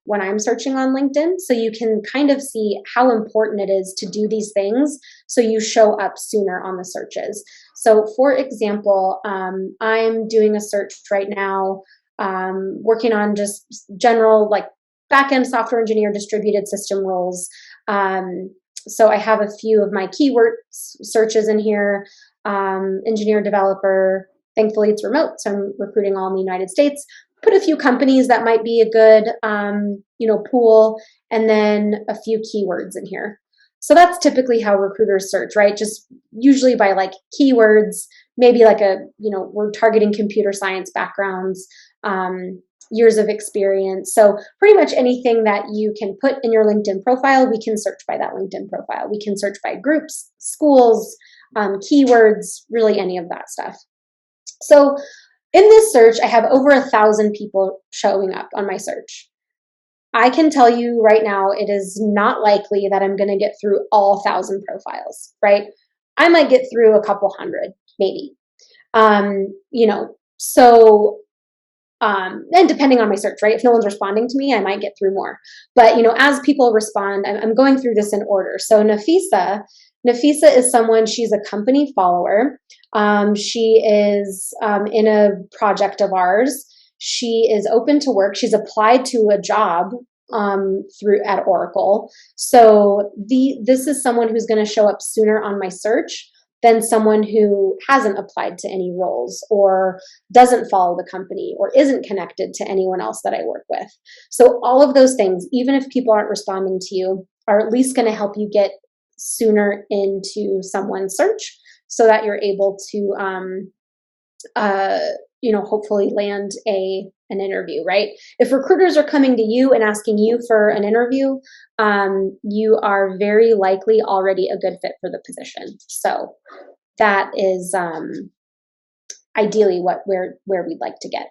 when I'm searching on LinkedIn. So you can kind of see how important it is to do these things so you show up sooner on the searches. So for example, I'm doing a search right now, working on just general like backend software engineer distributed system roles. So I have a few of my keyword searches in here, engineer, developer. Thankfully, it's remote, so I'm recruiting all in the United States. Put a few companies that might be a good, pool, and then a few keywords in here. So that's typically how recruiters search, right? Just usually by like keywords, maybe like we're targeting computer science backgrounds, years of experience. So pretty much anything that you can put in your LinkedIn profile, we can search by that LinkedIn profile. We can search by groups, schools, keywords, really any of that stuff. So in this search, I have over 1,000 people showing up on my search. I can tell you right now, it is not likely that I'm going to get through all 1,000 profiles, right? I might get through a couple hundred, maybe. And depending on my search, right? If no one's responding to me, I might get through more. But, as people respond, I'm going through this in order. So Nafisa is someone, she's a company follower. She is in a project of ours. She is open to work. She's applied to a job at Oracle. So this is someone who's going to show up sooner on my search than someone who hasn't applied to any roles or doesn't follow the company or isn't connected to anyone else that I work with. So all of those things, even if people aren't responding to you, are at least going to help you get sooner into someone's search so that you're able to hopefully land an interview, right? If recruiters are coming to you and asking you for an interview, you are very likely already a good fit for the position. So that is ideally where we'd like to get.